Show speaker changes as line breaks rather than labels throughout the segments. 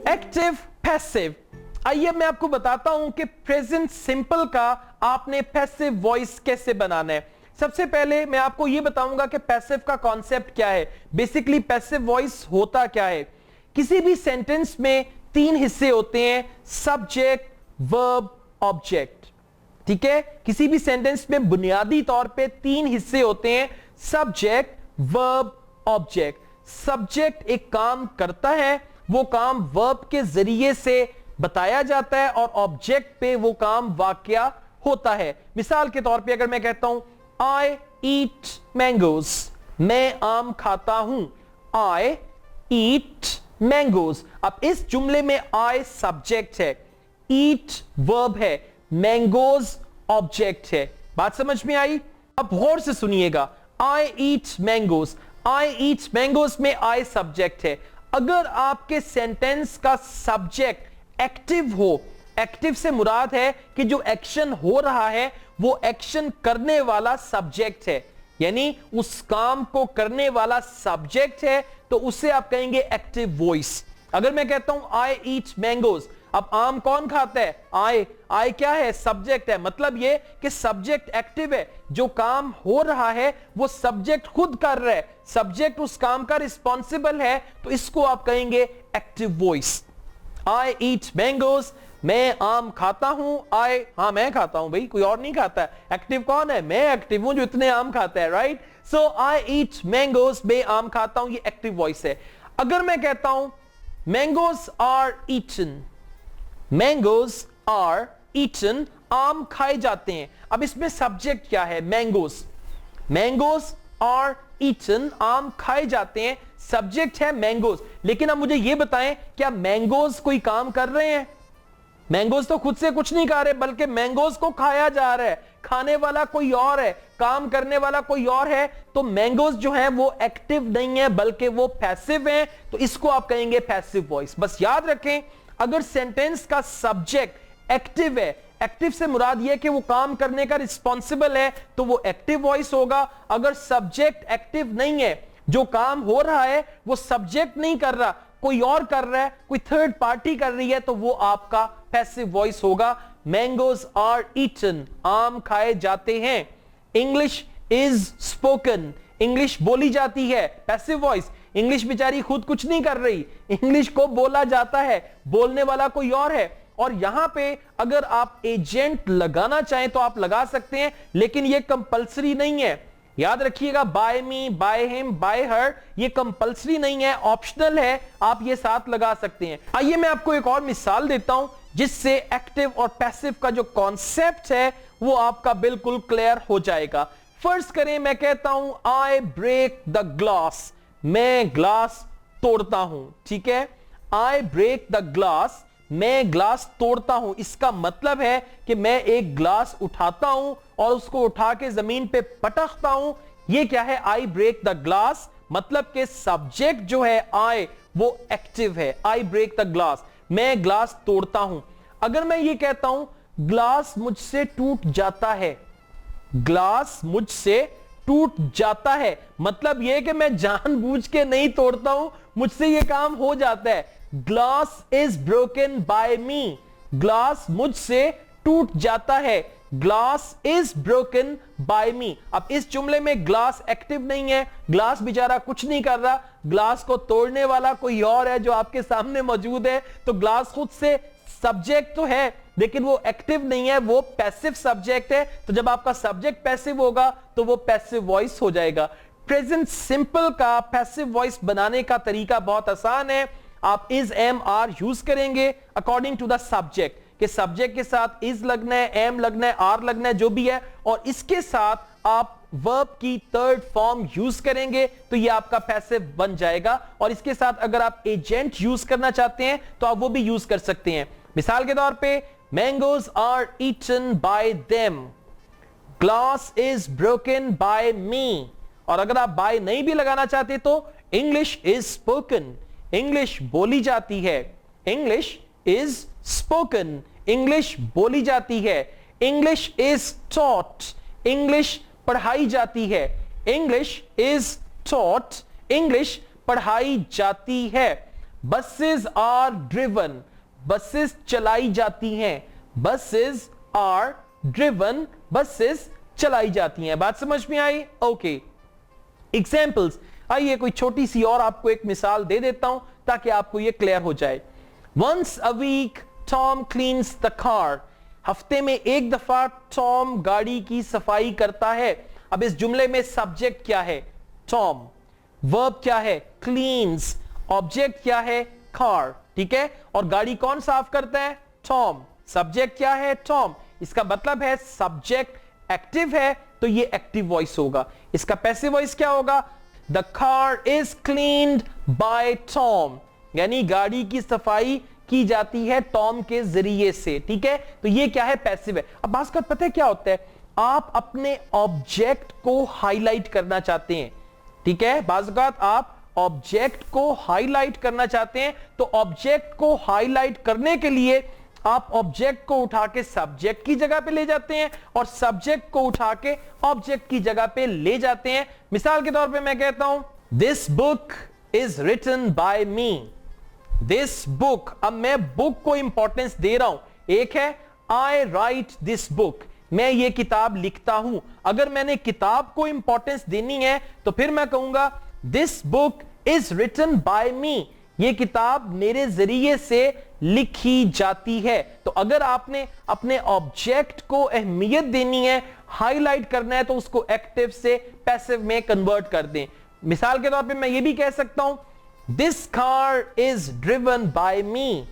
Active, passive. आइए मैं आपको बताता हूं कि प्रेजेंट सिंपल का आपने पैसिव वॉइस कैसे बनाना है। सबसे पहले मैं आपको यह बताऊंगा कि पैसिव का कॉन्सेप्ट क्या है। बेसिकली पैसिव वॉइस होता क्या है। किसी भी सेंटेंस में तीन हिस्से होते हैं, सब्जेक्ट, वर्ब, ऑब्जेक्ट। ठीक है, किसी भी सेंटेंस में बुनियादी तौर पे तीन हिस्से होते हैं, सब्जेक्ट, वर्ब, ऑब्जेक्ट। सब्जेक्ट एक काम करता है, वो काम वर्ब के जरिए से बताया जाता है और ऑब्जेक्ट पे वो काम वाकया होता है। मिसाल के तौर पे अगर मैं कहता हूं आई ईट मैंगोज, मैं आम खाता हूं, आई ईट मैंगोज। अब इस जुमले में आई सब्जेक्ट है, ईट वर्ब है, मैंगोज ऑब्जेक्ट है। बात समझ में आई? अब गौर से सुनिएगा, आई ईट मैंगोज, आई ईट मैंगोज में आई सब्जेक्ट है। अगर आपके सेंटेंस का सब्जेक्ट एक्टिव हो, एक्टिव से मुराद है कि जो एक्शन हो रहा है वो एक्शन करने वाला सब्जेक्ट है, यानी उस काम को करने वाला सब्जेक्ट है, तो उसे आप कहेंगे एक्टिव वॉइस। अगर मैं कहता हूं आई ईट मैंगोज, अब आम कौन खाता है? आई क्या है? सब्जेक्ट है। मतलब ये कि सब्जेक्ट एक्टिव है, जो काम हो रहा है वो सब्जेक्ट खुद कर रहा है, सब्जेक्ट उस काम का रिस्पॉन्सिबल है, तो इसको आप कहेंगे एक्टिव वॉइस। आई ईट मैंगोज, मैं आम खाता हूं, हाँ मैं खाता हूं भाई, कोई और नहीं खाता है। एक्टिव कौन है? मैं एक्टिव हूं जो इतने आम खाता है, राइट? सो आई ईट मैंगोज, मैं आम खाता हूं, ये एक्टिव वॉइस है। अगर मैं कहता हूं mangoes are eaten, mangoes are eaten, आम खाए जाते हैं। अब इसमें सब्जेक्ट क्या है? मैंगोज, मैंगोज आर ईटन, आम खाए जाते हैं, सब्जेक्ट है मैंगोज। लेकिन अब मुझे यह बताएं, क्या मैंगोज कोई काम कर रहे हैं? मैंगोज तो खुद से कुछ नहीं खा रहे, बल्कि मैंगोज को खाया जा रहा है। खाने वाला कोई और है, काम करने वाला कोई और है, तो मैंगोज जो है वो एक्टिव नहीं है बल्कि वो पैसिव है, तो इसको आप कहेंगे पैसिव वॉइस। बस याद रखें, अगर सेंटेंस का सब्जेक्ट एक्टिव है, एक्टिव से मुराद यह कि वो काम करने का रिस्पॉन्सिबल है, तो वो एक्टिव वॉइस होगा। अगर सब्जेक्ट एक्टिव नहीं है, जो काम हो रहा है वो सब्जेक्ट नहीं कर रहा, कोई और कर रहा है, कोई थर्ड पार्टी कर रही है, तो वो आपका पैसिव वॉइस होगा। मैंगोज आर ईटन, आम खाए जाते हैं। इंग्लिश इज स्पोकन, इंग्लिश बोली जाती है, पैसिव वॉइस। इंग्लिश बेचारी खुद कुछ नहीं कर रही, इंग्लिश को बोला जाता है, बोलने वाला कोई और है। और यहां पे अगर आप एजेंट लगाना चाहें तो आप लगा सकते हैं, लेकिन यह कंपलसरी नहीं है। याद रखिएगा, by me, by him, by her, ये कंपलसरी नहीं है, ऑप्शनल है, आप ये साथ लगा सकते हैं। आइए मैं आपको एक और मिसाल देता हूं जिससे एक्टिव और पैसिव का जो कॉन्सेप्ट है वो आपका बिल्कुल क्लियर हो जाएगा। फर्स्ट करें, मैं कहता हूं आई ब्रेक द ग्लास, मैं ग्लास तोड़ता हूं। ठीक है, आई ब्रेक द ग्लास, मैं ग्लास तोड़ता हूं। इसका मतलब है कि मैं एक ग्लास उठाता हूं और उसको उठा के जमीन पे पटकता हूं। ये क्या है? आई ब्रेक द ग्लास, मतलब कि सब्जेक्ट जो है आई वो एक्टिव है। आई ब्रेक द ग्लास, मैं ग्लास तोड़ता हूं। अगर मैं ये कहता हूं ग्लास मुझसे टूट जाता है, ग्लास मुझसे टूट जाता है, मतलब यह कि मैं जानबूझ के नहीं तोड़ता हूं, मुझसे यह काम हो जाता है। Glass is broken by me, glass मुझसे टूट जाता है, ग्लास इज ब्रोकन बाय मी। अब इस जुमले में ग्लास एक्टिव नहीं है, ग्लास बेचारा कुछ नहीं कर रहा, ग्लास को तोड़ने वाला कोई और है जो आपके सामने मौजूद है, तो ग्लास खुद से सब्जेक्ट तो है लेकिन वो एक्टिव नहीं है, वो पैसिव सब्जेक्ट है। तो जब आपका सब्जेक्ट पैसिव होगा तो वो पैसिव वॉइस हो जाएगा। प्रेजेंट सिंपल का पैसिव वॉइस बनाने का तरीका बहुत आसान है। आप इज, एम, आर यूज करेंगे अकॉर्डिंग टू द सब्जेक्ट, कि सब्जेक्ट के साथ इज लगना है, एम लगना है, आर लगना है, जो भी है, और इसके साथ आप वर्ब की थर्ड फॉर्म यूज करेंगे तो ये आपका पैसिव बन जाएगा। और इसके साथ अगर आप एजेंट यूज करना चाहते हैं तो आप वो भी यूज कर सकते हैं। मिसाल के तौर पे mangoes are eaten by them, glass is broken by me. और अगर आप बाय नहीं भी लगाना चाहते तो इंग्लिश इज स्पोकन, इंग्लिश बोली जाती है, इंग्लिश इज स्पोकन, इंग्लिश बोली जाती है। इंग्लिश इज टॉट, इंग्लिश पढ़ाई जाती है, इंग्लिश इज टॉट, इंग्लिश पढ़ाई जाती है। buses are driven, buses चलाई जाती हैं, buses are driven, buses चलाई जाती हैं। बात समझ में आई? Okay, examples. आइए कोई छोटी सी और आपको एक मिसाल दे देता हूं ताकि आपको ये क्लियर हो जाए। Once a week Tom cleans the car, हफ्ते में एक दफा टॉम गाड़ी की सफाई करता है। अब इस जुमले में सब्जेक्ट क्या है? टॉम। वर्ब क्या है? क्लीन्स। ऑब्जेक्ट क्या है? कार। ठीक है, और गाड़ी कौन साफ करता है? टॉम। सब्जेक्ट क्या है? टॉम। इसका मतलब है सब्जेक्ट एक्टिव है तो ये एक्टिव वॉइस होगा। इसका पैसिव वॉइस क्या होगा? The car is cleaned bye Tom, यानी गाड़ी की सफाई की जाती है टॉम के जरिए से। ठीक है, तो ये क्या है? पैसिव है। अब बात का पता है क्या होता है, आप अपने ऑब्जेक्ट को हाईलाइट करना चाहते हैं। ठीक है, बाज़-औक़ात आप ऑब्जेक्ट को हाईलाइट करना चाहते हैं, तो ऑब्जेक्ट को हाईलाइट करने के लिए आप ऑब्जेक्ट को उठा के सब्जेक्ट की जगह पे ले जाते हैं और सब्जेक्ट को उठा के ऑब्जेक्ट की जगह पे ले जाते हैं। मिसाल के तौर पे मैं कहता हूं this book is written by me. This book, अब मैं बुक को इंपॉर्टेंस दे रहा हूं। एक है आई राइट दिस बुक, मैं ये किताब लिखता हूं। अगर मैंने किताब को इंपॉर्टेंस देनी है तो फिर मैं कहूंगा this book is written by me, ये किताब मेरे जरिए से लिखी जाती है। तो अगर आपने अपने ऑब्जेक्ट को अहमियत देनी है, हाईलाइट करना है, तो उसको एक्टिव से पैसिव में कन्वर्ट कर दें। मिसाल के तौर पे मैं ये भी कह सकता हूं this car is driven by me,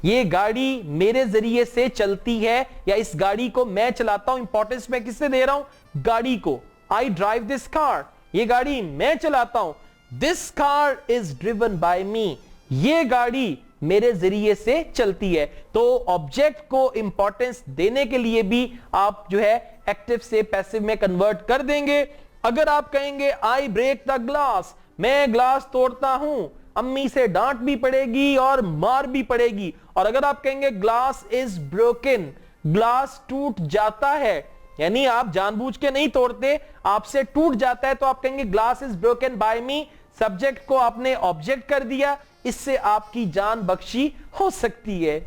ये गाड़ी मेरे जरिए से चलती है, या इस गाड़ी को मैं चलाता हूं। इंपॉर्टेंस मैं किससे दे रहा हूं? गाड़ी को। आई ड्राइव दिस कार, ये गाड़ी मैं चलाता हूं। This car is driven by me, ये गाड़ी मेरे जरिए से चलती है। तो ऑब्जेक्ट को इंपॉर्टेंस देने के लिए भी आप जो है एक्टिव से पैसिव में कन्वर्ट कर देंगे। अगर आप कहेंगे आई ब्रेक द ग्लास, मैं ग्लास तोड़ता हूं, अम्मी से डांट भी पड़ेगी और मार भी पड़ेगी। और अगर आप कहेंगे ग्लास इज ब्रोकन, ग्लास टूट जाता है, यानी आप जानबूझ के नहीं तोड़ते, आपसे टूट जाता है, तो आप कहेंगे glass is broken by me. Subject को आपने ऑब्जेक्ट कर दिया, इससे आपकी जान बख्शी हो सकती है।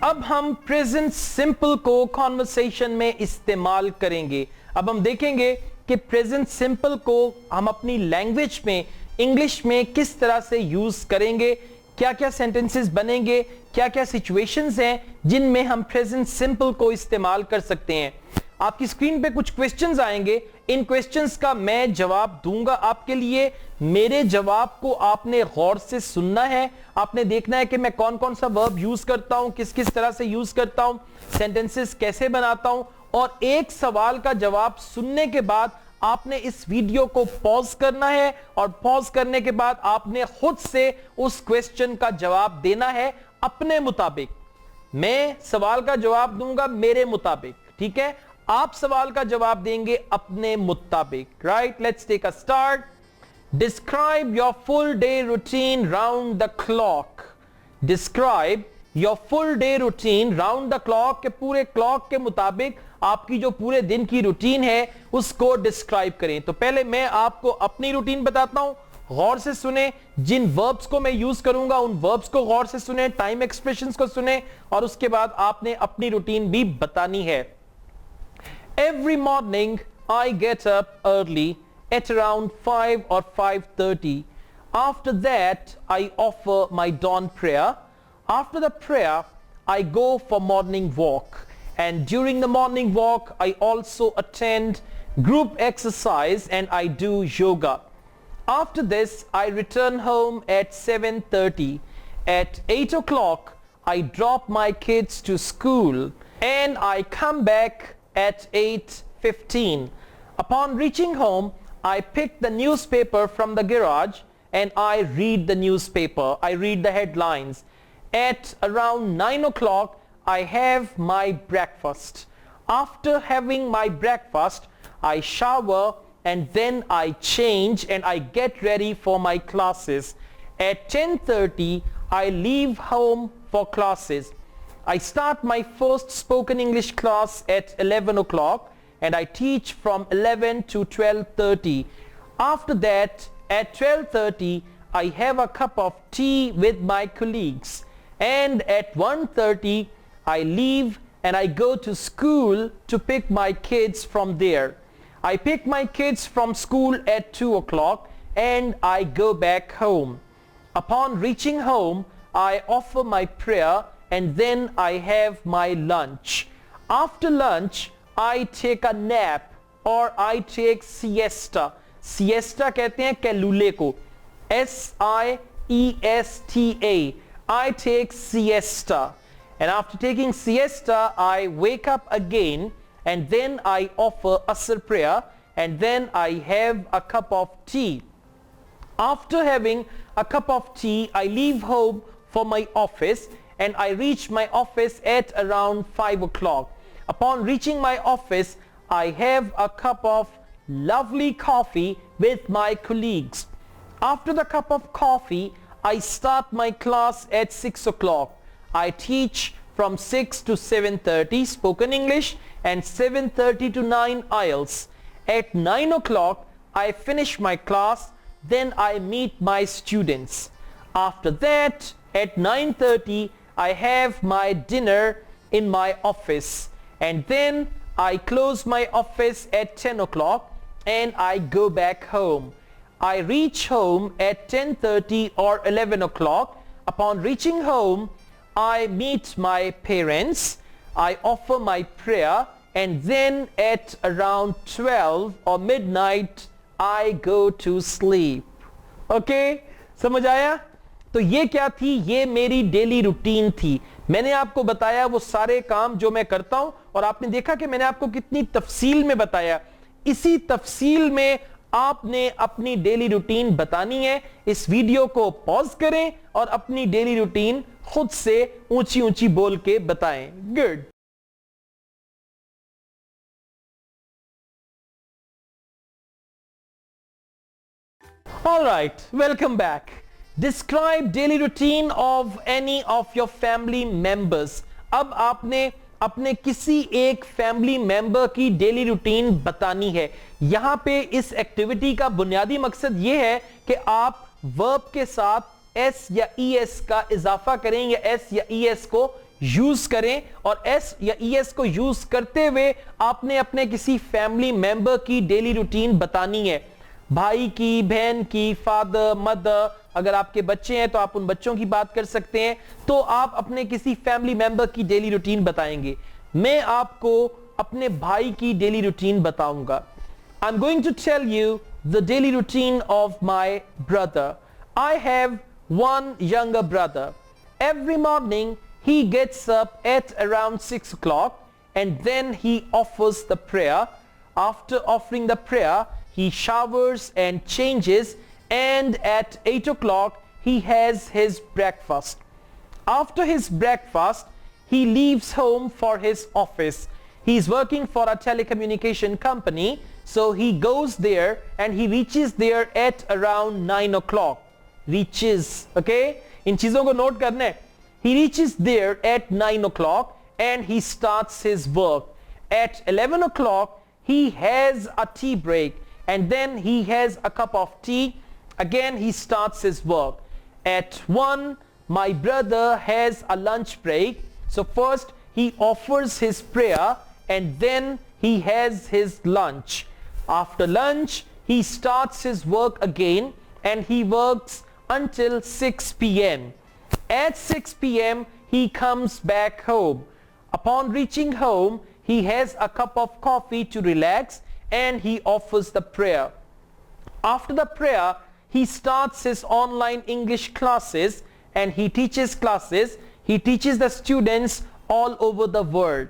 अब हम प्रेजेंट सिंपल को कॉन्वर्सेशन में इस्तेमाल करेंगे। अब हम देखेंगे कि प्रेजेंट सिंपल को हम अपनी लैंग्वेज में, इंग्लिश में किस तरह से यूज करेंगे, क्या क्या सेंटेंसेस बनेंगे, क्या क्या सिचुएशंस हैं जिनमें हम प्रेजेंट सिंपल को इस्तेमाल कर सकते हैं। आपकी स्क्रीन पे कुछ क्वेश्चंस आएंगे, इन क्वेश्चंस का मैं जवाब दूंगा आपके लिए। मेरे जवाब को आपने गौर से सुनना है, आपने देखना है कि मैं कौन कौन सा वर्ब यूज करता हूं, किस किस तरह से यूज करता हूं, सेंटेंसेस कैसे बनाता हूं। और एक सवाल का जवाब सुनने के बाद आपने इस वीडियो को पॉज करना है, और पॉज करने के बाद आपने खुद से उस क्वेश्चन का जवाब देना है अपने मुताबिक। मैं सवाल का जवाब दूंगा मेरे मुताबिक, ठीक है, आप सवाल का जवाब देंगे अपने मुताबिक। Right, let's take a start. Describe your full day routine round the clock. Describe your full day routine round the clock, के पूरे क्लॉक के मुताबिक आपकी जो पूरे दिन की रूटीन है उसको डिस्क्राइब करें। तो पहले मैं आपको अपनी रूटीन बताता हूं, गौर से सुने। जिन वर्ब्स को मैं यूज करूंगा उन वर्ब्स को गौर से सुने, टाइम एक्सप्रेशंस को सुने, और उसके बाद आपने अपनी रूटीन भी बतानी है। Every morning I get up early at around 5 or 5:30. After that I offer my dawn prayer. After the prayer I go for morning walk, and during the morning walk I also attend group exercise and I do yoga. After this I return home at 7:30. At 8 o'clock I drop my kids to school and I come back at 8:15. Upon reaching home, I pick the newspaper from the garage and I read the newspaper. I read the headlines. At around 9 o'clock, I have my breakfast. After having my breakfast, I shower and then I change and I get ready for my classes. At 10:30, I leave home for classes. I start my first spoken English class at 11 o'clock and I teach from 11 to 12:30. After that, at 12:30, I have a cup of tea with my colleagues, and at 1:30, I leave and I go to school to pick my kids from there. I pick my kids from school at 2 o'clock and I go back home. Upon reaching home, I offer my prayer and then I have my lunch. After lunch, I take a nap or I take siesta. Siesta कहते हैं कैलूले को. S-I-E-S-T-A. I take siesta. And after taking siesta, I wake up again and then I offer Asr prayer and then I have a cup of tea. After having a cup of tea, I leave home for my office and I reach my office at around 5 o'clock. Upon reaching my office, I have a cup of lovely coffee with my colleagues. After the cup of coffee, I start my class at 6 o'clock. I teach from 6 to 7:30 spoken English and 7:30 to 9 IELTS. At 9 o'clock, I finish my class, then I meet my students. After that, at 9:30, I have my dinner in my office and then I close my office at 10 o'clock and I go back home. I reach home at 10:30 or 11 o'clock. Upon reaching home, I meet my parents, I offer my prayer and then at around 12 or midnight, I go to sleep. Okay? समझ आया? तो ये क्या थी? ये मेरी daily routine थी. मैंने आपको बताया वो सारे काम जो मैं करता हूं और आपने देखा कि मैंने आपको कितनी तफसील में बताया. इसी तफसील में आपने अपनी डेली रूटीन बतानी है. इस वीडियो को पॉज करें और अपनी डेली रूटीन खुद से ऊंची ऊंची बोल के बताएं. Good. All right, welcome back. Describe daily routine of any of your family members. अब आपने अपने किसी एक फैमिली मेंबर की डेली रूटीन बतानी है. यहां पे इस एक्टिविटी का बुनियादी मकसद यह है कि आप वर्ब के साथ एस या ईएस का इजाफा करें या एस या ईएस को यूज करें और एस या ईएस को यूज करते हुए आपने अपने किसी फैमिली मेंबर की डेली रूटीन बतानी है. भाई की, बहन की, फादर, मदर, अगर आपके बच्चे हैं तो आप उन बच्चों की बात कर सकते हैं. तो आप अपने किसी फैमिली मेंबर की डेली रूटीन बताएंगे. मैं आपको अपने भाई की डेली रूटीन बताऊंगा. I am going to tell you the daily routine of my brother. I have one younger brother. Every morning he gets up at around 6 o'clock and then he offers the prayer. After offering the prayer, he showers and changes and at 8 o'clock he has his breakfast. After his breakfast, he leaves home for his office. He is working for a telecommunication company, so he goes there and he reaches there at around 9 o'clock. Reaches, okay? इन चीजों को note करना है. He reaches there at 9 o'clock and he starts his work. At 11 o'clock, he has a tea break and then he has a cup of tea. Again, he starts his work. At 1, my brother has a lunch break. So first, he offers his prayer and then he has his lunch. After lunch, he starts his work again and he works until 6 p.m. At 6 p.m. he comes back home. Upon reaching home, he has a cup of coffee to relax and he offers the prayer. After the prayer, he starts his online English classes and he teaches classes. He teaches the students all over the world.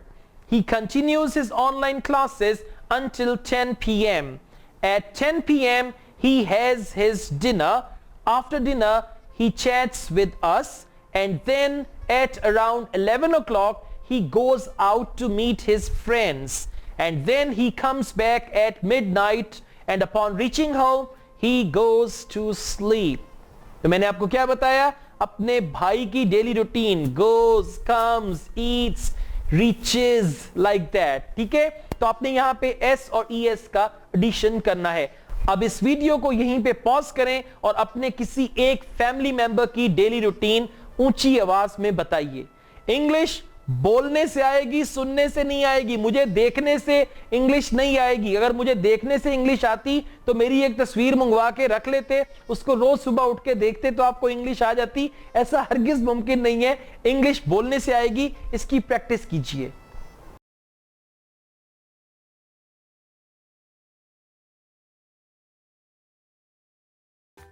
He continues his online classes until 10 p.m. At 10 p.m. he has his dinner. After dinner, he chats with us and then at around 11 o'clock, he goes out to meet his friends and then he comes back at midnight and upon reaching home, he goes to sleep. तो मैंने आपको क्या बताया? अपने भाई की daily routine, goes, comes, eats, reaches, like that. ठीक है? तो आपने यहां पे एस और ईएस का एडिशन करना है। अब इस वीडियो को यहीं पे पॉज करें और अपने किसी एक फैमिली मेंबर की डेली रूटीन ऊंची आवाज में बताइए। इंग्लिश बोलने से आएगी, सुनने से नहीं आएगी। मुझे देखने से इंग्लिश नहीं आएगी। अगर मुझे देखने से इंग्लिश आती तो मेरी एक तस्वीर मंगवा के रख लेते, उसको रोज सुबह उठ के देखते तो आपको इंग्लिश आ जाती। ऐसा हरगिज मुमकिन नहीं है। इंग्लिश बोलने से आएगी, इसकी प्रैक्टिस कीजिए।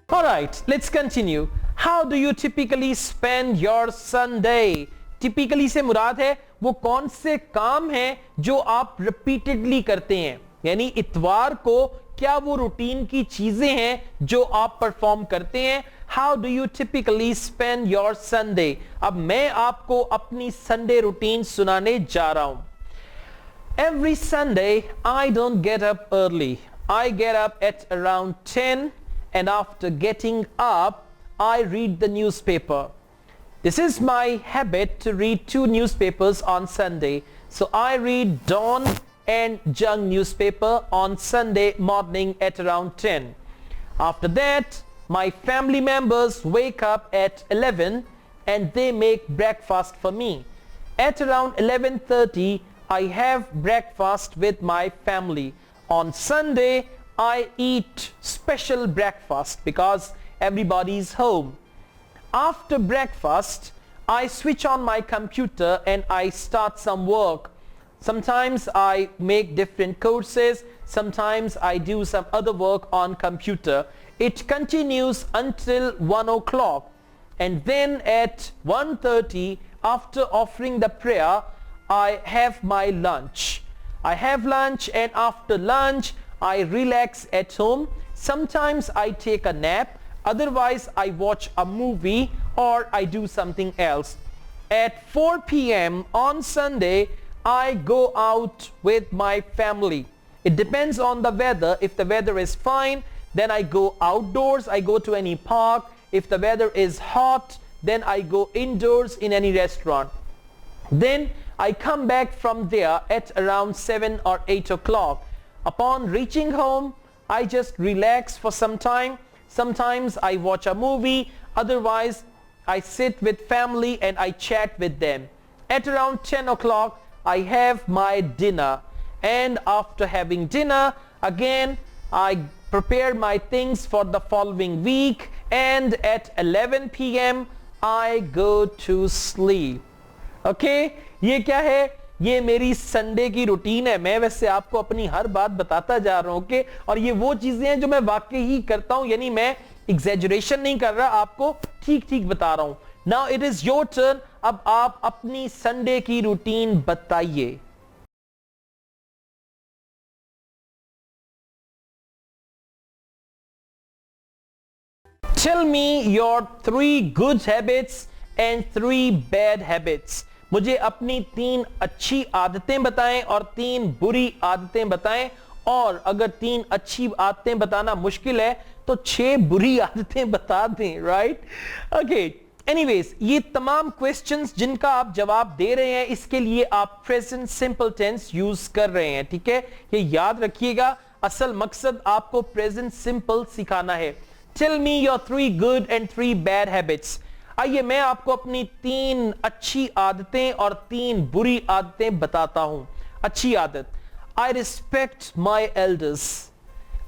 All right, let's continue. How do you typically spend your Sunday? Typically से मुराद है वो कौन से काम हैं जो आप रिपीटेडली करते हैं, यानी इतवार को क्या वो रूटीन की चीजें हैं जो आप परफॉर्म करते हैं। How do you typically spend your Sunday? अब मैं आपको अपनी संडे रूटीन सुनाने जा रहा हूं। Every Sunday I don't get up early. I get up at around 10. And after getting up, I read the newspaper. This is my habit to read 2 newspapers on Sunday. So I read Dawn and Jung newspaper on Sunday morning at around 10. After that, my family members wake up at 11 and they make breakfast for me. At around 11:30, I have breakfast with my family. On Sunday, I eat special breakfast because everybody's home. After breakfast, I switch on my computer and I start some work. Sometimes I make different courses, sometimes I do some other work on computer. It continues until 1 o'clock, and then at 1:30, after offering the prayer, I have my lunch. I have lunch, and after lunch I relax at home. Sometimes I take a nap, otherwise I watch a movie or I do something else. At 4 p.m. on Sunday, I go out with my family. It depends on the weather. If the weather is fine, then I go outdoors. I go to any park. If the weather is hot, then I go indoors in any restaurant. Then I come back from there at around 7 or 8 o'clock. Upon reaching home, I just relax for some time. Sometimes I watch a movie, otherwise I sit with family and I chat with them. At around 10 o'clock, I have my dinner, and after having dinner, again I prepare my things for the following week, and at 11 p.m. I go to sleep. Okay, ये क्या है? ये मेरी Sunday की routine है। मैं वैसे आपको अपनी हर बात बताता जा रहा हूं, ओके? और ये वो चीजें हैं जो मैं वाकई ही करता हूं, यानी मैं एग्जैजरेशन नहीं कर रहा, आपको ठीक ठीक बता रहा हूं। Now it is your turn. अब आप अपनी संडे की रूटीन बताइए। Tell me your 3 good habits and 3 bad habits. मुझे अपनी 3 अच्छी आदतें बताएं और 3 बुरी आदतें बताएं, और अगर 3 अच्छी आदतें बताना मुश्किल है तो 6 बुरी आदतें बता दें, राइट? ओके, एनीवेज, ये तमाम क्वेश्चंस जिनका आप जवाब दे रहे हैं, इसके लिए आप प्रेजेंट सिंपल टेंस यूज कर रहे हैं, ठीक है? ये याद रखिएगा, असल मकसद आपको प्रेजेंट सिंपल सिखाना है। Tell me your 3 good and 3 bad habits. आइए मैं आपको अपनी 3 अच्छी आदतें और 3 बुरी आदतें बताता हूं। अच्छी आदत, I respect my elders.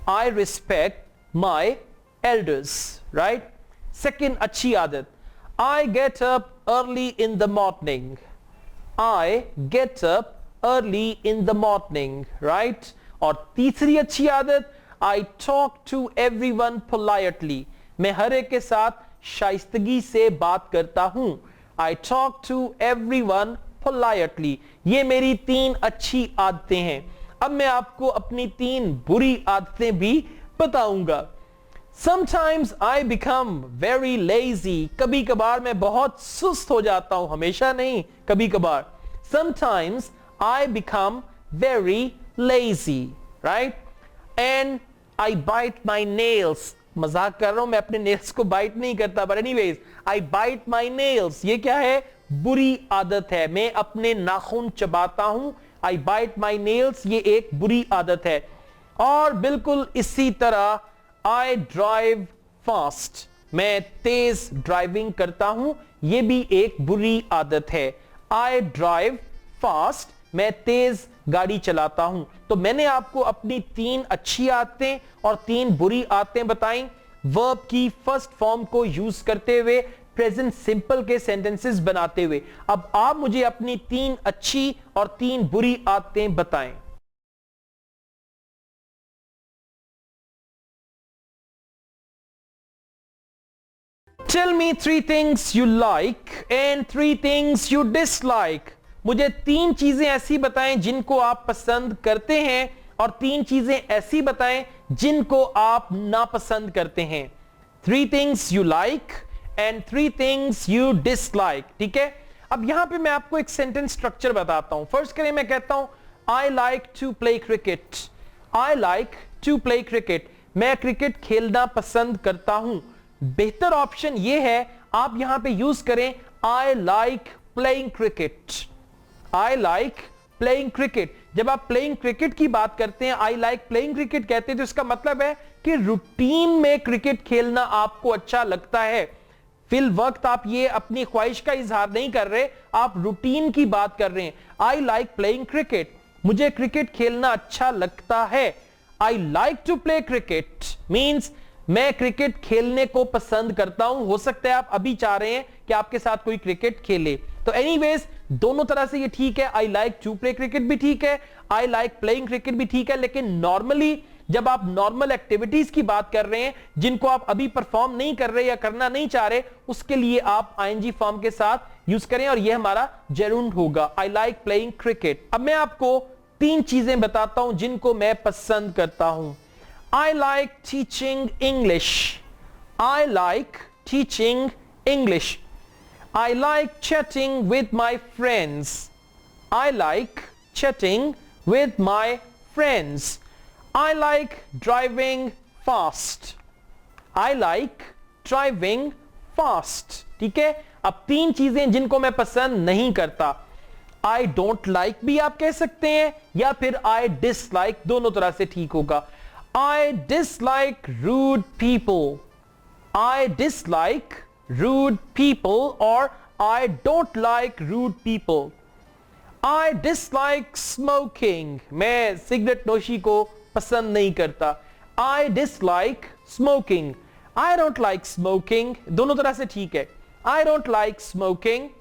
I respect my elders, right? Second अच्छी आदत, I get up early in the morning. I get up early in the morning, right? और तीसरी अच्छी आदत, I talk to everyone politely. मैं हर एक के साथ शाइस्तगी से बात करता हूं। I talk to everyone politely. ये मेरी 3 अच्छी आदतें हैं। अब मैं आपको अपनी 3 बुरी आदतें भी बताऊंगा। Sometimes I become very lazy. कभी कभार मैं बहुत सुस्त हो जाता हूं, हमेशा नहीं, कभी कभार। Sometimes I become very lazy, right? And I bite my nails. मजाक कर रहा हूं, मैं अपने नेल्स को बाइट नहीं करता, but anyways, I bite my nails. ये क्या है? बुरी आदत है। मैं अपने नाखून चबाता हूं। आई बाइट माई नेल्स, ये एक बुरी आदत है। और बिल्कुल इसी तरह आई ड्राइव फास्ट, मैं तेज ड्राइविंग करता हूं, यह भी एक बुरी आदत है। आई ड्राइव फास्ट, मैं तेज गाड़ी चलाता हूं। तो मैंने आपको अपनी 3 अच्छी आदतें और 3 बुरी आदतें बताई वर्ब की फर्स्ट फॉर्म को यूज करते हुए, प्रेजेंट सिंपल के सेंटेंसेस बनाते हुए। अब आप मुझे अपनी 3 अच्छी और 3 बुरी आदतें बताएं। Tell me 3 things you like and 3 things you dislike. मुझे 3 चीजें ऐसी बताएं जिनको आप पसंद करते हैं और 3 चीजें ऐसी बताएं जिनको आप नापसंद करते हैं। 3 things you like and 3 things you dislike. ठीक है, अब यहां पे मैं आपको एक सेंटेंस स्ट्रक्चर बताता हूं। फर्स्ट करें, मैं कहता हूं I like to play cricket. I like to play cricket. मैं क्रिकेट खेलना पसंद करता हूं। बेहतर ऑप्शन यह है आप यहां पे यूज करें I like playing cricket. I like playing cricket. जब आप प्लेइंग क्रिकेट की बात करते हैं, I like playing cricket कहते हैं, तो इसका मतलब है कि रूटीन में क्रिकेट खेलना आपको अच्छा लगता है। फिल वक्त आप ये अपनी ख्वाहिश का इजहार नहीं कर रहे, आप रूटीन की बात कर रहे हैं। I like playing cricket. मुझे क्रिकेट खेलना अच्छा लगता है। I like to play cricket means मैं क्रिकेट खेलने को पसंद करता हूं। हो सकता है आप अभी चाह रहे हैं कि आपके साथ कोई क्रिकेट खेले, तो एनीवेज दोनों तरह से ये ठीक है। I like to play cricket भी ठीक है, आई लाइक प्लेइंग क्रिकेट भी ठीक है। लेकिन नॉर्मली जब आप नॉर्मल एक्टिविटीज की बात कर रहे हैं जिनको आप अभी परफॉर्म नहीं कर रहे या करना नहीं चाह रहे, उसके लिए आप आईएनजी फॉर्म के साथ यूज करें और यह हमारा जेरूंड होगा। I like playing cricket. अब मैं आपको 3 चीजें बताता हूं जिनको मैं पसंद करता हूं। I like teaching English. I like teaching English. I like chatting with my friends. I like chatting with my friends. I like driving fast. I like driving fast. ठीक है, अब 3 चीजें जिनको मैं पसंद नहीं करता। I don't like भी आप कह सकते हैं या फिर I dislike, दोनों तरह से ठीक होगा। I dislike rude people. I dislike rude people or I don't like rude people. I dislike smoking. मैं सिगरेट नोशी को पसंद नहीं करता। I dislike smoking. I don't like smoking. दोनों तरह से ठीक है। I don't like smoking.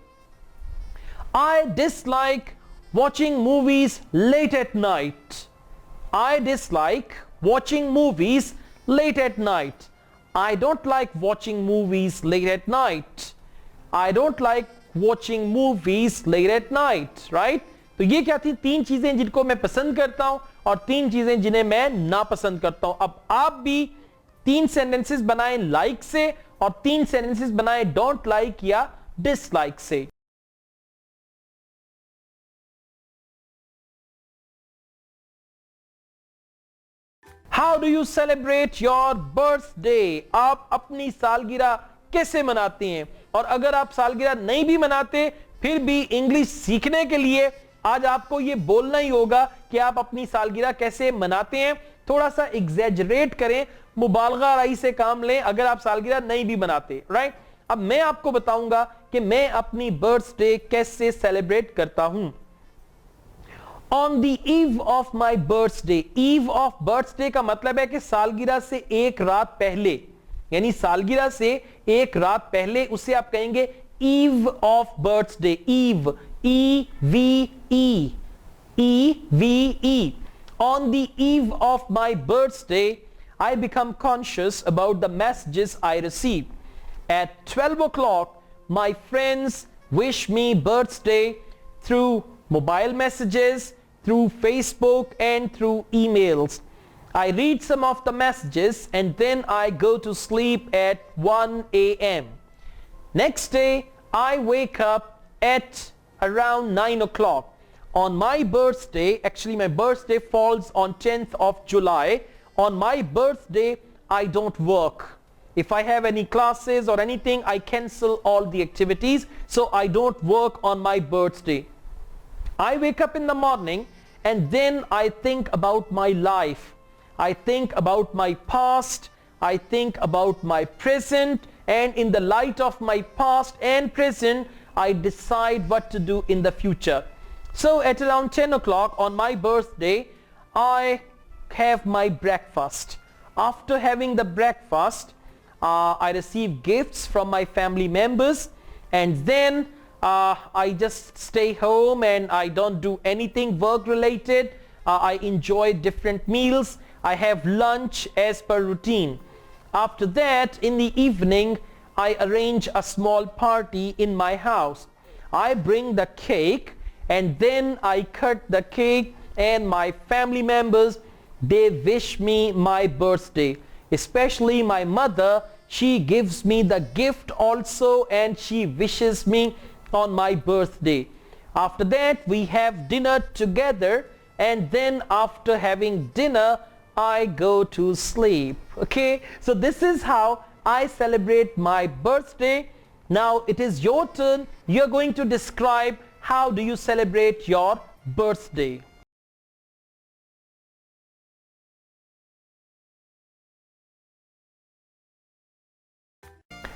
I dislike watching movies late at night. I dislike watching movies late at night. I don't like watching movies late at night. I don't like watching movies late at night. Right? तो ये क्या थी? 3 चीजें जिनको मैं पसंद करता हूं और 3 चीजें जिन्हें मैं नापसंद करता हूं। अब आप भी 3 सेंटेंसेस बनाएं लाइक से और 3 सेंटेंसेस बनाएं डोंट लाइक या डिसलाइक से। How do you celebrate your birthday? आप अपनी सालगिरह कैसे मनाते हैं? और अगर आप सालगिरह नहीं भी मनाते फिर भी इंग्लिश सीखने के लिए आज आपको ये बोलना ही होगा कि आप अपनी सालगिरह कैसे मनाते हैं। थोड़ा सा एग्जैजरेट करें, मुबालगा राई से काम लें अगर आप सालगिरह नहीं भी मनाते। राइट, अब मैं आपको बताऊंगा कि मैं अपनी बर्थडे कैसे सेलिब्रेट करता हूं। On the eve of my birthday. eve of birthday का मतलब है कि सालगिरह से एक रात पहले, यानी सालगिरह से एक रात पहले, उसे आप कहेंगे eve of birthday. eve, E-V-E, E-V-E. On the eve of my birthday, I become conscious about the messages I receive. At 12 o'clock, my friends wish me birthday through mobile messages, through Facebook and through emails. I read some of the messages and then I go to sleep at 1 a.m. Next day, I wake up at around 9 o'clock. On my birthday, actually my birthday falls on 10th of July. On my birthday, I don't work. If I have any classes or anything, I cancel all the activities, so I don't work on my birthday. I wake up in the morning and then I think about my life. I think about my past, I think about my present, and in the light of my past and present, I decide what to do in the future. So at around 10 o'clock on my birthday, I have my breakfast. After having the breakfast, I receive gifts from my family members, and then I just stay home and I don't do anything work related. I enjoy different meals. I have lunch as per routine. After that, in the evening, I arrange a small party in my house. I bring the cake, and then I cut the cake, and my family members, they wish me my birthday. Especially my mother, she gives me the gift also, and she wishes me on my birthday. After that, we have dinner together, and then after having dinner, I go to sleep. Okay, so this is how I celebrate my birthday. Now it is your turn. You're going to describe how do you celebrate your birthday.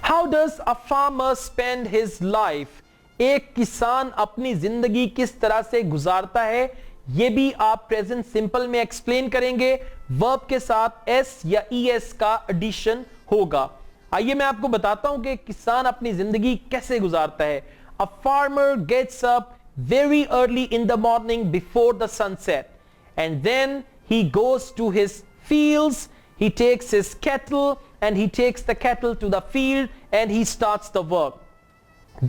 How does a farmer spend his life? एक किसान अपनी जिंदगी किस तरह से गुजारता है, ये भी आप प्रेजेंट सिंपल में एक्सप्लेन करेंगे. वर्ब के साथ एस या ईएस का एडिशन होगा. आइए मैं आपको बताता हूं कि किसान अपनी जिंदगी कैसे गुजारता है. A farmer gets up very early in the morning before the sunset, and then he goes to his fields. He takes his cattle and he takes the cattle to the field and he starts the work.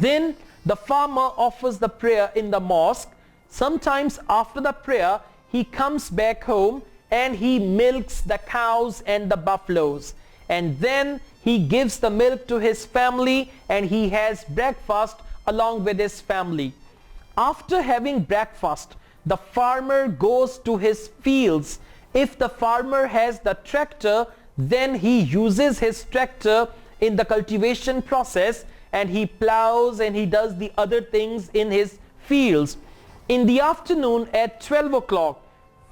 Then the farmer offers the prayer in the mosque. Sometimes after the prayer, he comes back home and he milks the cows and the buffaloes. And then he gives the milk to his family and he has breakfast along with his family. After having breakfast, the farmer goes to his fields. If the farmer has the tractor, then he uses his tractor in the cultivation process and he plows and he does the other things in his fields. In the afternoon at 12 o'clock,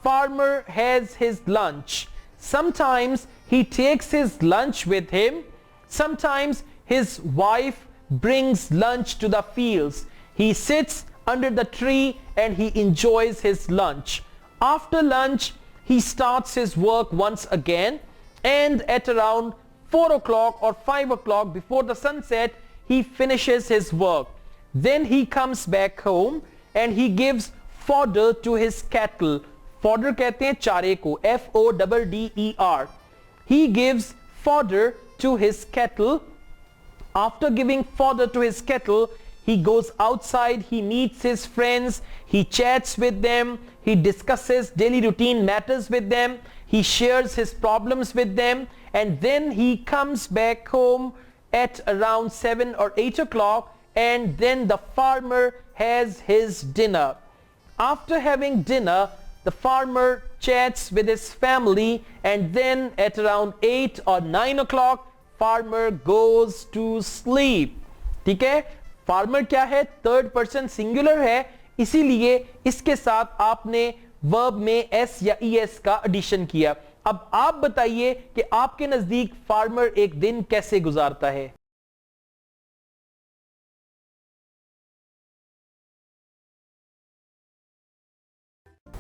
farmer has his lunch. Sometimes he takes his lunch with him. Sometimes his wife brings lunch to the fields. He sits under the tree and he enjoys his lunch. After lunch, he starts his work once again, and at around 4 o'clock or 5 o'clock before the sunset, he finishes his work. Then he comes back home and he gives fodder to his cattle. Fodder कहते हैं चारे को, Fodder. He gives fodder to his cattle. After giving fodder to his cattle, he goes outside, he meets his friends, he chats with them, he discusses daily routine matters with them, he shares his problems with them, and then he comes back home at around 7 or 8 o'clock, and then the farmer has his dinner. After having dinner, the farmer chats with his family, and then at around 8 or 9 o'clock, farmer goes to sleep. ठीक है, farmer क्या है, third person singular है, इसीलिए इसके साथ आपने verb में एस या ईएस का एडिशन किया. अब आप बताइए कि आपके नजदीक फार्मर एक दिन कैसे गुजारता है.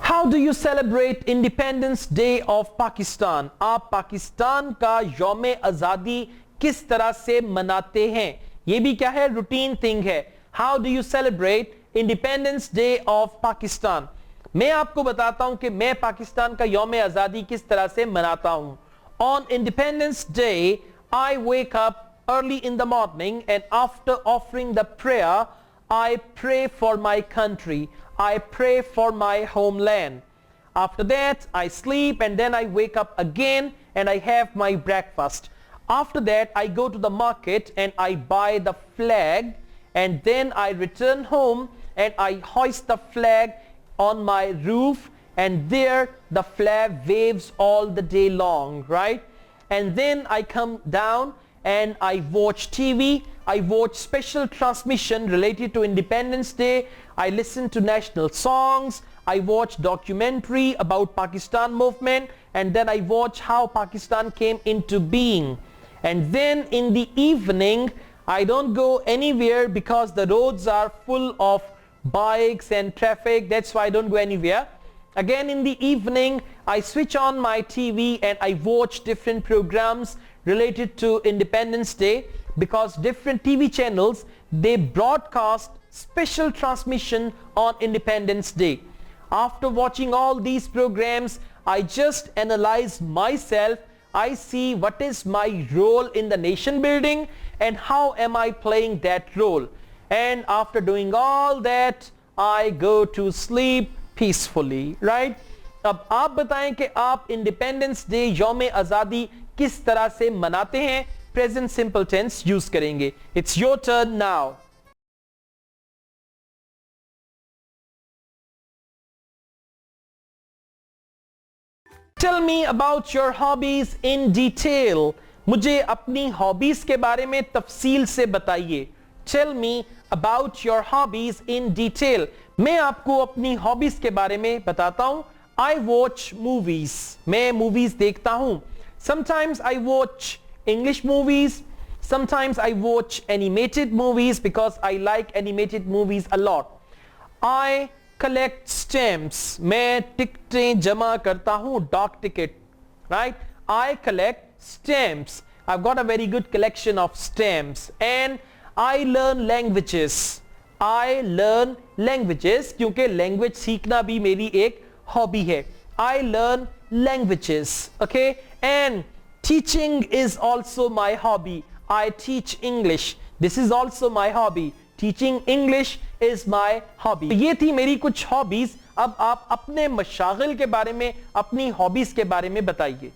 How do you celebrate Independence Day of Pakistan? आप पाकिस्तान का यौम आजादी किस तरह से मनाते हैं? ये भी क्या है, रूटीन थिंग है. How do you celebrate independence day of Pakistan? मैं आपको बताता हूं कि मैं पाकिस्तान का यौम आजादी किस तरह से मनाता हूं. On Independence Day I wake up early in the morning and after offering the prayer I pray for my country. I pray for my homeland. After that, I sleep and then I wake up again and I have my breakfast. After that, I go to the market and I buy the flag, and then I return home and I hoist the flag on my roof, and there the flag waves all the day long, right? And then I come down and I watch TV. I watch special transmission related to Independence Day. I listen to national songs. I watch documentary about Pakistan movement, and then I watch how Pakistan came into being. And then in the evening, I don't go anywhere because the roads are full of bikes and traffic. That's why I don't go anywhere. Again, in the evening, I switch on my TV and I watch different programs related to Independence Day, because different TV channels, they broadcast special transmission on Independence Day. After watching all these programs, I just analyze myself. I see what is my role in the nation building and how am I playing that role. And after doing all that, I go to sleep peacefully, right? अब आप बताएं कि आप independence day यौम आजादी किस तरह से मनाते हैं. प्रेजेंट सिंपल टेंस यूज करेंगे. It's your turn now. Tell me about your hobbies in detail. मुझे अपनी हॉबीज के बारे में तफसील से बताइए. Tell me about your hobbies in detail. मैं आपको अपनी हॉबीज के बारे में बताता हूं. I watch movies. मैं मूवीज देखता हूं. Sometimes I watch English movies. Sometimes I watch animated movies because I like animated movies a lot. I collect stamps. मैं टिकटें जमा करता हूं. डाक ticket. Right? I collect stamps. I've got a very good collection of stamps. And I learn languages. I learn languages क्योंकि language सीखना भी मेरी एक hobby है. I learn languages. Okay? And teaching is also my hobby. I teach English. This is also my hobby. Teaching English is my hobby. ये थी मेरी कुछ hobbies. अब आप अपने मशागिल के बारे में, अपनी hobbies के बारे में बताइए.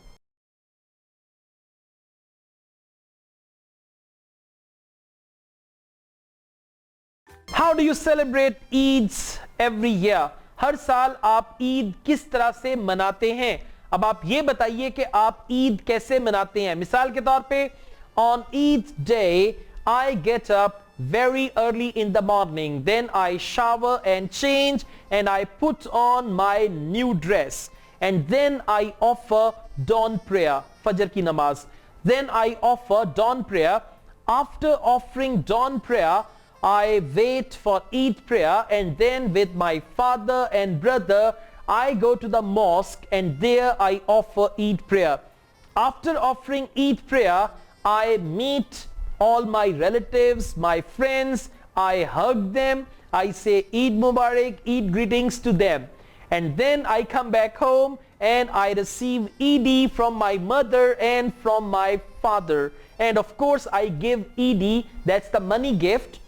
How do you celebrate Eids every year? हर साल आप ईद किस तरह से मनाते हैं? अब आप ये बताइए कि आप ईद कैसे मनाते हैं. मिसाल के तौर पे on Eid day I get up very early in the morning, then I shower and change and I put on my new dress, and then I offer dawn prayer, Fajr ki namaz. Then I offer dawn prayer. After offering dawn prayer, I wait for Eid prayer, and then with my father and brother I go to the mosque and there I offer Eid prayer. After offering Eid prayer, I meet all my relatives, my friends, I hug them, I say Eid Mubarak, Eid greetings to them. And then I come back home and I receive Eid from my mother and from my father. And of course I give Eid, that's the money gift.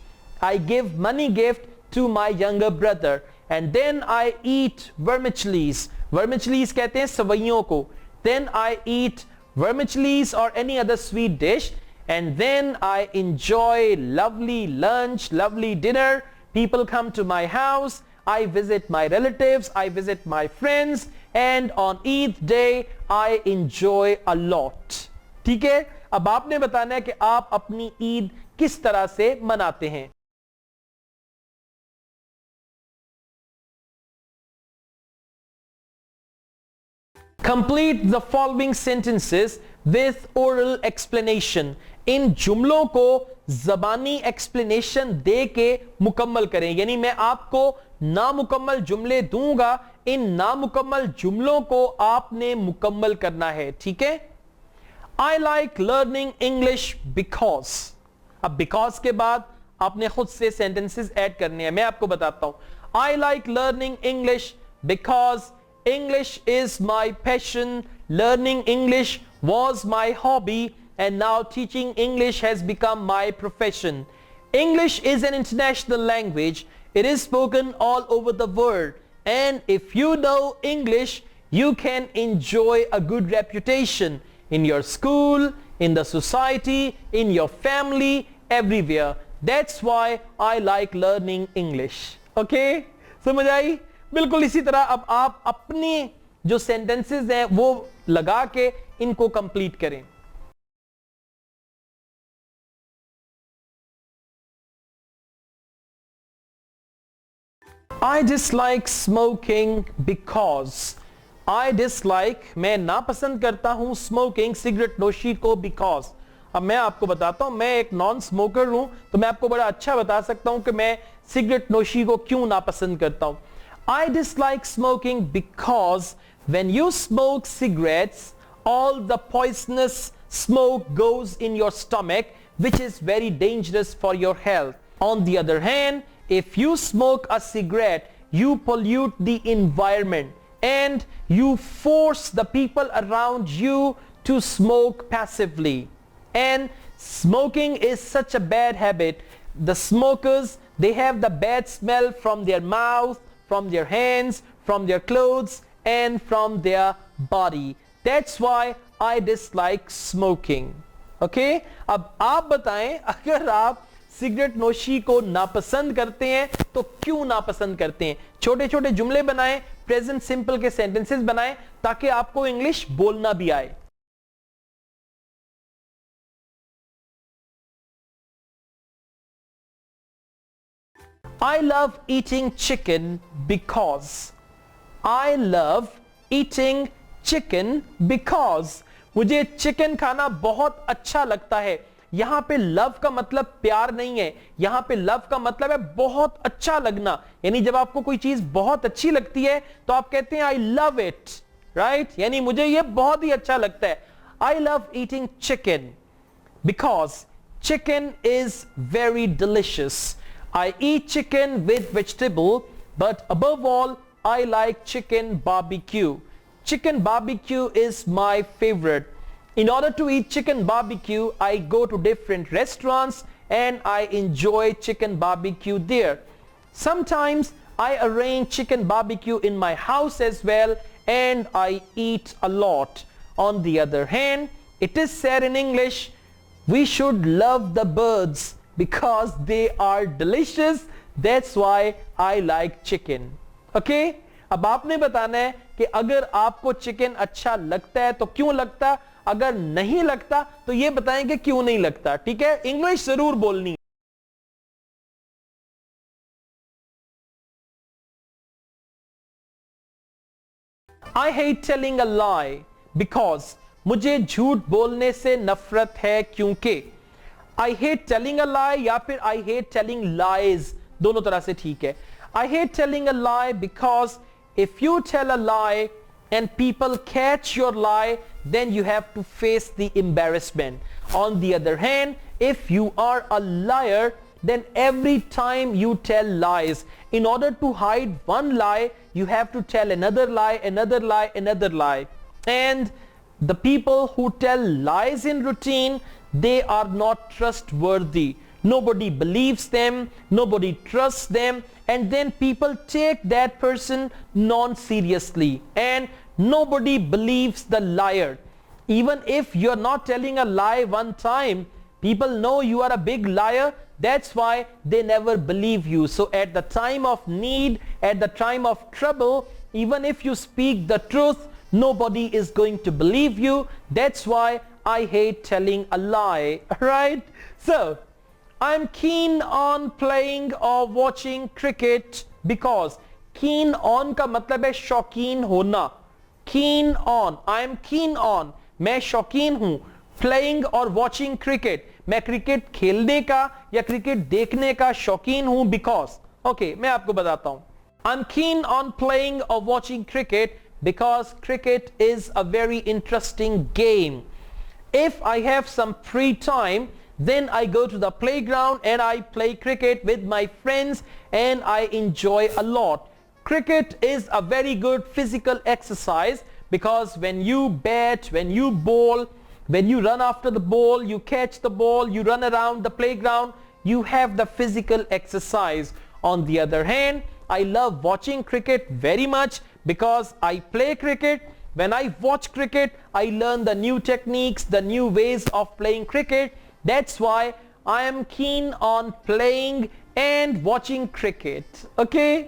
I give money gift to my younger brother. And then I eat vermicellis. Vermicellis कहते हैं सवैयों को. Then I eat vermicellis or any other sweet dish. And then I enjoy lovely lunch, lovely dinner. People come to my house. I visit my relatives. I visit my friends. And on Eid day, I enjoy a lot. ठीक है? अब आपने बताना है कि आप अपनी ईद किस तरह से मनाते हैं. Complete the following sentences with oral explanation. इन जुमलों को ज़बानी एक्सप्लेनेशन दे के मुकम्मल करें. यानी मैं आपको नामुकम्मल जुमले दूंगा, इन नामुकम्मल जुमलों को आपने मुकम्मल करना है. ठीक है? I like learning English because. अब because के बाद आपने खुद से sentences ऐड करने हैं. मैं आपको बताता हूं. I like learning English because English is my passion. Learning English was my hobby, and now teaching English has become my profession. English is an international language. It is spoken all over the world, and if you know English, you can enjoy a good reputation in your school, in the society, in your family, everywhere. That's why I like learning English. Okay? समझ आई? बिल्कुल इसी तरह अब आप अपनी जो sentences हैं वो लगा के इनको कंप्लीट करें. I dislike smoking because. I dislike, मैं नापसंद करता हूं स्मोकिंग, सिगरेट नोशी को, because. अब मैं आपको बताता हूं, मैं एक नॉन स्मोकर हूं, तो मैं आपको बड़ा अच्छा बता सकता हूं कि मैं सिगरेट नोशी को क्यों नापसंद करता हूं. I dislike smoking because when you smoke cigarettes, all the poisonous smoke goes in your stomach, which is very dangerous for your health. On the other hand, if you smoke a cigarette, you pollute the environment and you force the people around you to smoke passively. And smoking is such a bad habit. The smokers, they have the bad smell from their mouth, from their hands, from their clothes and from their body. That's why I dislike smoking. Okay? अब आप बताएं, अगर आप cigarette नोशी को नापसंद करते हैं तो क्यों नापसंद करते हैं? छोटे छोटे जुमले बनाएं, प्रेजेंट सिंपल के सेंटेंसेस बनाएं ताकि आपको इंग्लिश बोलना भी आए. I love eating chicken because. I love eating chicken because. मुझे चिकन खाना बहुत अच्छा लगता है. यहां पे लव का मतलब प्यार नहीं है, यहां पे लव का मतलब है बहुत अच्छा लगना. यानी जब आपको कोई चीज बहुत अच्छी लगती है तो आप कहते हैं आई लव इट, राइट? यानी मुझे ये बहुत ही अच्छा लगता है. I love eating chicken because chicken is very delicious. I eat chicken with vegetable, but above all, I like chicken barbecue. Chicken barbecue is my favorite. In order to eat chicken barbecue, I go to different restaurants and I enjoy chicken barbecue there. Sometimes I arrange chicken barbecue in my house as well and I eat a lot. On the other hand, it is said in English, we should love the birds because they are delicious. That's why I like chicken. Okay? अब आपने बताना है कि अगर आपको chicken अच्छा लगता है तो क्यों लगता, अगर नहीं लगता तो ये बताएं कि क्यों नहीं लगता. ठीक है? इंग्लिश जरूर बोलनी. I hate telling a lie because. मुझे झूठ बोलने से नफरत है क्योंकि. I hate telling a lie या फिर I hate telling lies, दोनों तरह से ठीक है. I hate telling a lie because if you tell a lie and people catch your lie, then you have to face the embarrassment. On the other hand, if you are a liar, then every time you tell lies, in order to hide one lie, you have to tell another lie, another lie, another lie. And the people who tell lies in routine, they are not trustworthy. Nobody believes them, nobody trusts them, and then people take that person non-seriously and nobody believes the liar. Even if you're not telling a lie one time, people know you are a big liar. That's why they never believe you. So at the time of need, at the time of trouble, even if you speak the truth, nobody is going to believe you. That's why I hate telling a lie. Right? So I'm keen on playing or watching cricket because. Keen on का मतलब है शौकीन होना. Keen on. I'm keen on. मैं शौकीन हूं. Playing और watching cricket. मैं क्रिकेट खेलने का या क्रिकेट देखने का शौकीन हूं because. Okay, मैं आपको बताता हूं. I'm keen on playing or watching cricket because cricket is a very interesting game. If I have some free time, then I go to the playground and I play cricket with my friends and I enjoy a lot. Cricket is a very good physical exercise because when you bat, when you bowl, when you run after the ball, you catch the ball, you run around the playground, you have the physical exercise. On the other hand, I love watching cricket very much because I play cricket. When I watch cricket, I learn the new techniques, the new ways of playing cricket. That's why I am keen on playing and watching cricket. Okay?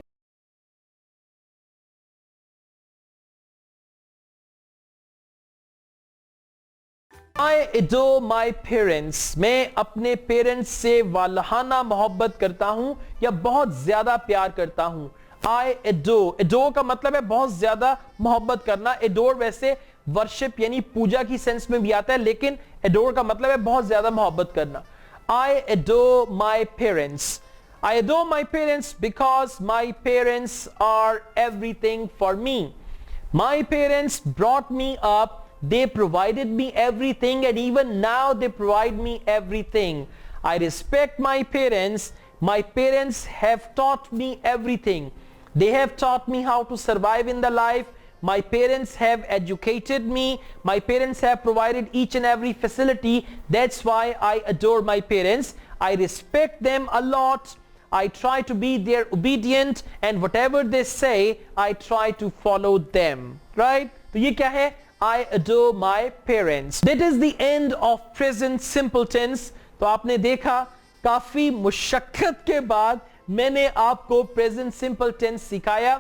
I adore my parents. मैं अपने parents से वालहाना मोहब्बत करता हूँ या बहुत ज्यादा प्यार करता हूँ. I adore. Adore का मतलब है बहुत ज्यादा मोहब्बत करना. Adore वैसे वर्शिप यानी पूजा की सेंस में भी आता है, लेकिन adore का मतलब है बहुत ज्यादा मोहब्बत करना. I adore my parents. I adore my parents because my parents are everything for me. My parents brought me up. They provided me everything, and even now they provide me everything. I respect my parents. My parents have taught me everything. They have taught me how to survive in the life. My parents have educated me. My parents have provided each and every facility. That's why I adore my parents. I respect them a lot. I try to be their obedient, and whatever they say, I try to follow them. Right? तो ये क्या है? I adore my parents. That is the end of present simple tense. तो आपने देखा काफी मुशक्कत के बाद मैंने आपको प्रेजेंट सिंपल टेंस सिखाया.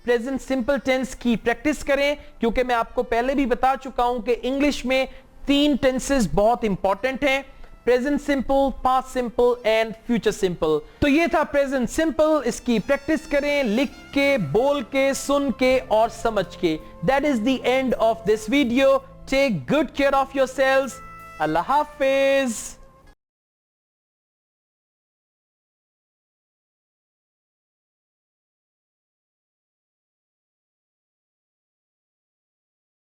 प्रेजेंट सिंपल टेंस की प्रैक्टिस करें, क्योंकि मैं आपको पहले भी बता चुका हूं कि इंग्लिश में 3 टेंसेस बहुत इंपॉर्टेंट हैं: present simple, past simple and future simple. तो ये था प्रेजेंट सिंपल. इसकी प्रैक्टिस करें, लिख के, बोल के, सुन के और समझ के. That is the end of this video. Take good care of yourselves. अल्लाह हाफिज.